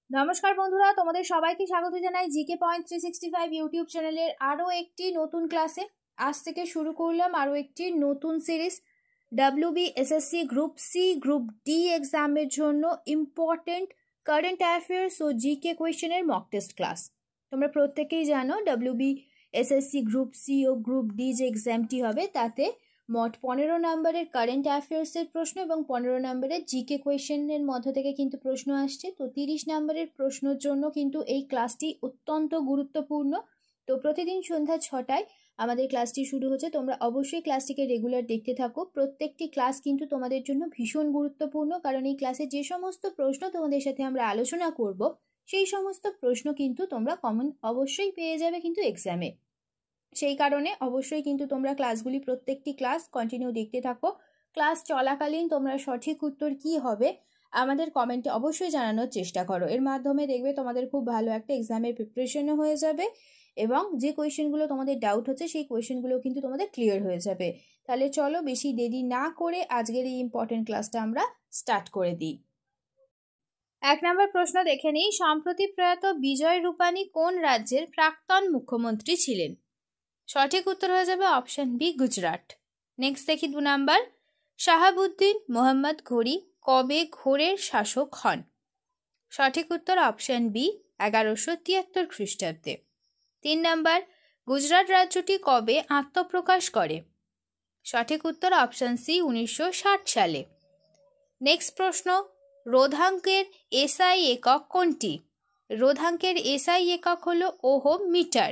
নমস্কার বন্ধুরা, তোমাদের সবাইকে স্বাগত জানাই জিকে পয়েন্ট 365 ইউটিউব চ্যানেলের আরও একটি নতুন ক্লাসে। আজ থেকে শুরু করলাম আরও একটি নতুন সিরিজ। WBSSC group C group D এক্সামের জন্য ইম্পর্টেন্ট কারেন্ট অ্যাফেয়ার্স ও জিকে কোয়েশ্চেনের মক টেস্ট ক্লাস। তোমরা প্রত্যেকেই জানো WBSSC গ্রুপ সি ও গ্রুপ ডি যে এক্সামটি হবে তাতে মোট 15 নম্বরের কারেন্ট অ্যাফেয়ার্সের প্রশ্ন এবং 15 নম্বরের জিকে কোয়েশ্চেনের মধ্য থেকে কিন্তু প্রশ্ন আসছে। তো 30 নম্বরের প্রশ্নের জন্য কিন্তু এই ক্লাসটি অত্যন্ত গুরুত্বপূর্ণ। তো প্রতিদিন সন্ধ্যা 6টায় আমাদের ক্লাসটি শুরু হচ্ছে। তোমরা অবশ্যই ক্লাসটিকে রেগুলার দেখতে থাকো। প্রত্যেকটি ক্লাস কিন্তু তোমাদের জন্য ভীষণ গুরুত্বপূর্ণ, কারণ এই ক্লাসে যে সমস্ত প্রশ্ন তোমাদের সাথে আমরা আলোচনা করব সেই সমস্ত প্রশ্ন কিন্তু তোমরা কমন অবশ্যই পেয়ে যাবে কিন্তু এক্সামে। সেই কারণে অবশ্যই কিন্তু তোমরা ক্লাসগুলি প্রত্যেকটি ক্লাস কন্টিনিউ দেখতে থাকো। ক্লাস চলাকালীন তোমরা সঠিক উত্তর কি হবে আমাদের কমেন্টে অবশ্যই জানানোর চেষ্টা করো। এর মাধ্যমে দেখবে তোমাদের খুব ভালো একটা এক্সামের প্রিপারেশনও হয়ে যাবে এবং যে কোয়েশ্চেনগুলো তোমাদের ডাউট হচ্ছে সেই কোয়েশ্চেনগুলো কিন্তু তোমাদের ক্লিয়ার হয়ে যাবে। তাহলে চলো বেশি দেরি না করে আজকের এই ইম্পর্টেন্ট ক্লাসটা আমরা স্টার্ট করে দিই। 1 নম্বর প্রশ্ন দেখে নিই। সম্প্রতি প্রয়াত বিজয় রূপানী কোন রাজ্যের প্রাক্তন মুখ্যমন্ত্রী ছিলেন? সঠিক উত্তর হয়ে যাবে অপশন বি, গুজরাট। নেক্সট দেখি 2 নাম্বার। শাহাবুদ্দিন মোহাম্মদ ঘোরি কবে ঘোরের শাসক হন? সঠিক উত্তর অপশন বি, 1173 খ্রিস্টাব্দে। 3 নাম্বার। গুজরাট রাজ্যটি কবে আত্মপ্রকাশ করে? সঠিক উত্তর অপশন সি, 1960 সালে। নেক্সট প্রশ্ন। রোধাঙ্কের এসআই একক কোনটি? রোধাঙ্কের এসআই একক হলো ওহম মিটার।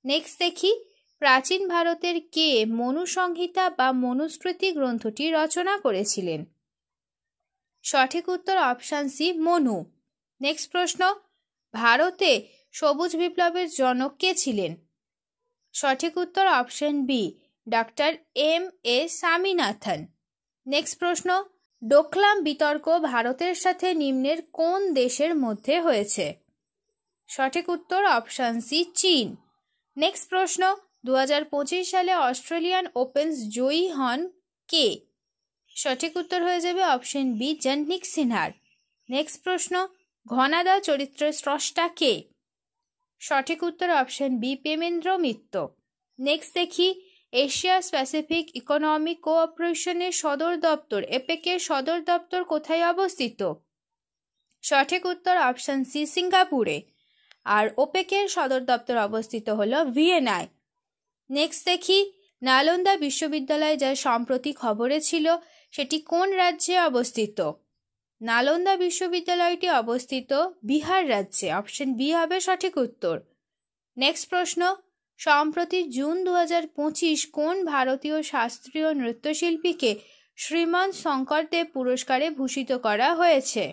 নেক্সট দেখি। প্রাচীন ভারতের কে মনুসংহিতা বা মনুস্মৃতি গ্রন্থটি রচনা করেছিলেন? সঠিক উত্তর অপশন সি, মনু। নেক্সট প্রশ্ন। ভারতে সবুজ বিপ্লবের জনক কে ছিলেন? সঠিক উত্তর option B, doctor M.A. Swaminathan. Next প্রশ্ন। ডোকলাম বিতর্ক ভারতের সাথে নিম্নের কোন দেশের মধ্যে হয়েছে? সঠিক উত্তর অপশন সি, চীন। নেক্সট প্রশ্ন। 2025 সালে অস্ট্রেলিয়ান ওপেন্স জয়ী হন কে? সঠিক উত্তর হয়ে যাবে অপশন বি, জননিক সিনহার। নেক্সট প্রশ্ন। ঘনাদা চরিত্রের স্রষ্টা কে? সঠিক উত্তর অপশন বি, প্রেমেন্দ্র মিত্র। নেক্সট দেখি। এশিয়া প্যাসিফিক ইকোনমিক কোঅপারেশনের সদর দপ্তর এপেকের সদর দপ্তর কোথায় অবস্থিত? সঠিক উত্তর অপশন সি, সিঙ্গাপুরে। আর ওপেকের সদর দপ্তর অবস্থিত হলো ভিয়েনায়। নেক্সট দেখি। নালন্দা বিশ্ববিদ্যালয় যা সম্প্রতি খবরে ছিল সেটি কোন রাজ্যে অবস্থিত? নালন্দা বিশ্ববিদ্যালয়টি অবস্থিত বিহার রাজ্যে। অপশন বি হবে সঠিক উত্তর। নেক্সট প্রশ্ন। সম্প্রতি জুন 2025 কোন ভারতীয় শাস্ত্রীয় নৃত্যশিল্পীকে শ্রীমান শঙ্করদেব পুরস্কারে ভূষিত করা হয়েছে?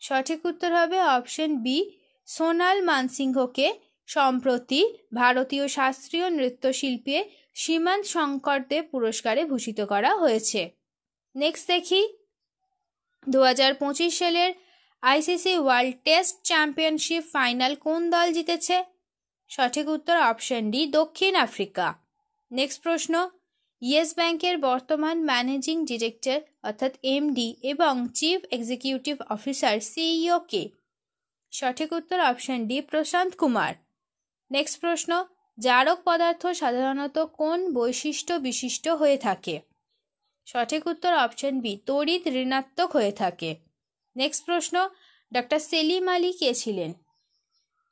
সঠিক উত্তর হবে অপশন বি, সোনাল মানসিংহকে সম্প্রতি ভারতীয় শাস্ত্রীয় নৃত্যশিল্পী শ্রীমান শঙ্করদেব পুরস্কারে ভূষিত করা হয়েছে। নেক্সট দেখি। 2025 সালের ICC world test championship final কোন দল জিতেছে? সঠিক উত্তর অপশন ডি, দক্ষিণ আফ্রিকা। নেক্সট প্রশ্ন। ইয়েস ব্যাংকের বর্তমান ম্যানেজিং ডিরেক্টর অর্থাৎ MD এবং চিফ এক্সিকিউটিভ অফিসার CEO কে? সঠিক উত্তর অপশন ডি, প্রশান্ত কুমার। নেক্সট প্রশ্ন। জারক পদার্থ সাধারণত কোন বৈশিষ্ট্য বিশিষ্ট হয়ে থাকে? সঠিক উত্তর অপশন বি, তড়িৎ ঋণাত্মক হয়ে থাকে। নেক্সট প্রশ্ন। ডক্টর সেলিম আলী কে ছিলেন?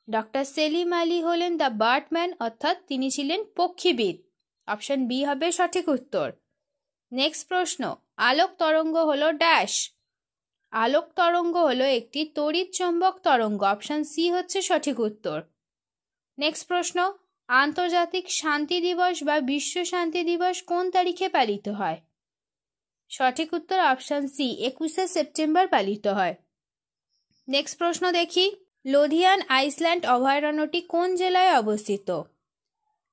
ডক্টর সেলিম আলী হলেন দ্য বার্ডম্যান, অর্থাৎ তিনি ছিলেন পক্ষীবিদ। অপশন বি হবে সঠিক উত্তর। নেক্সট প্রশ্ন। আলোক তরঙ্গ হলো ড্যাশ। আলোক তরঙ্গ হলো একটি তড়িৎ চৌম্বক তরঙ্গ। অপশন সি হচ্ছে সঠিক উত্তর। নেক্সট প্রশ্ন। আন্তর্জাতিক শান্তি দিবস বা বিশ্ব শান্তি দিবস কোন তারিখে পালিত হয়? সঠিক উত্তর অপশন সি, 21শে সেপ্টেম্বর পালিত হয়। নেক্সট প্রশ্ন দেখি। লোধিয়ান আইল্যান্ড অভয়ারণ্যটি কোন জেলায় অবস্থিত?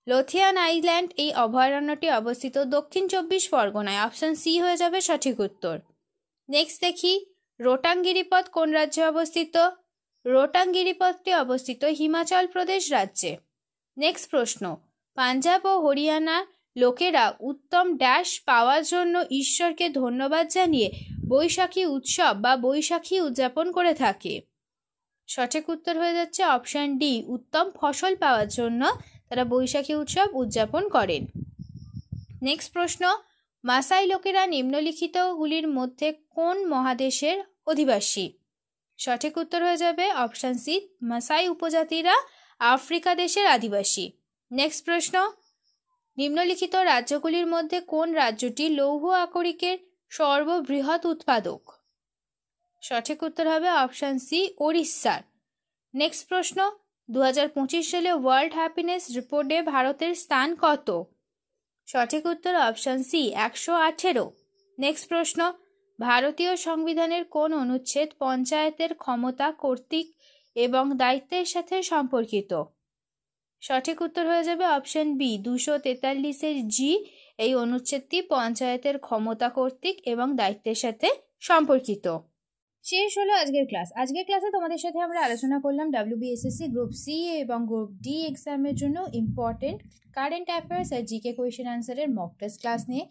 লোথিয়ান আইল্যান্ড এই অভয়ারণ্যটি অবস্থিত দক্ষিণ 24 পরগনায়। অপশন সি হয়ে যাবে সঠিক উত্তর। নেক্সট দেখি। রোটাং গিরিপথ কোন রাজ্যে অবস্থিত? রোটাং গিরিপথটি অবস্থিত হিমাচল প্রদেশ রাজ্যে। নেক্সট প্রশ্ন। পাঞ্জাব ও হরিয়ানা লোকেরা উত্তম ড্যাশ পাওয়ার জন্য ঈশ্বরকে ধন্যবাদ জানিয়ে বৈশাখী উৎসব বা বৈশাখী উদযাপন করে থাকে? সঠিক উত্তর হয়ে যাচ্ছে অপশান ডি, উত্তম ফসল পাওয়ার জন্য তারা বৈশাখী উৎসব উদযাপন করেন। নেক্সট প্রশ্ন, মাসাই লোকেরা নিম্নলিখিতগুলির মধ্যে কোন মহাদেশের অধিবাসী? সঠিক উত্তর হয়ে যাবে অপশান সি, মাসাই উপজাতিরা আফ্রিকা দেশের আদিবাসী। নেক্সট প্রশ্ন, নিম্নলিখিত রাজ্যগুলির মধ্যে কোন রাজ্যটি লৌহ আকরিকের সর্ববৃহৎ উৎপাদক? সঠিক উত্তর হবে অপশান সি, ওড়িশার। নেক্সট প্রশ্ন, 2025 সালে ওয়ার্ল্ড হ্যাপিনেস রিপোর্টে ভারতের স্থান কত? সঠিক উত্তর অপশান সি, 118। নেক্সট প্রশ্ন, ভারতীয় সংবিধানের কোন অনুচ্ছেদ পঞ্চায়েতের ক্ষমতা, কর্তৃক এবং দায়িত্বের সাথে সম্পর্কিত? সঠিক উত্তর হয়ে যাবে অপশান বি, 243-এর জি। এই অনুচ্ছেদটি পঞ্চায়েতের ক্ষমতা, কর্তৃক এবং দায়িত্বের সাথে সম্পর্কিত। শেষ হলো আজকের ক্লাস। আজকের ক্লাসে তোমাদের সাথে আমরা আলোচনা করলাম WBSSC গ্রুপ সি এবং গ্রুপ ডি এক্সামের জন্য ইম্পর্টেন্ট কারেন্ট অ্যাফেয়ার্স আর জিকে কোয়েশ্চেন আনসারের মক টেস্ট ক্লাস নিয়ে।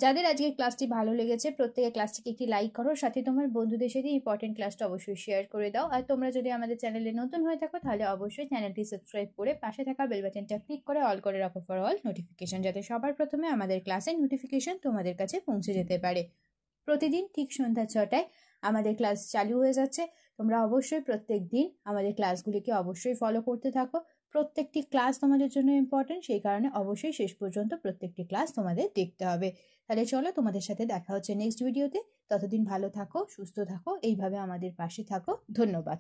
যাদের আজকের ক্লাসটি ভালো লেগেছে প্রত্যেকে ক্লাসটিকে একটি লাইক করো, সাথে তোমার বন্ধুদের সাথে ইম্পর্টেন্ট ক্লাসটা অবশ্যই শেয়ার করে দাও। আর তোমরা যদি আমাদের চ্যানেলে নতুন হয়ে থাকো তাহলে অবশ্যই চ্যানেলটি সাবস্ক্রাইব করে পাশে থাকা বেল বাটনটা ক্লিক করে অল করে রাখো ফর অল নোটিফিকেশন, যাতে সবার প্রথমে আমাদের ক্লাসের নোটিফিকেশন তোমাদের কাছে পৌঁছে যেতে পারে। প্রতিদিন ঠিক সন্ধ্যা 6টায় আমাদের ক্লাস চালু হয়ে যাচ্ছে। তোমরা অবশ্যই প্রত্যেক দিন আমাদের ক্লাসগুলিকে অবশ্যই ফলো করতে থাকো। প্রত্যেকটি ক্লাস তোমাদের জন্য ইম্পর্টেন্ট, সেই কারণে অবশ্যই শেষ পর্যন্ত প্রত্যেকটি ক্লাস তোমাদের দেখতে হবে। তাহলে চলো, তোমাদের সাথে দেখা হচ্ছে নেক্সট ভিডিওতে। ততদিন ভালো থাকো, সুস্থ থাকো, এইভাবে আমাদের পাশে থাকো। ধন্যবাদ।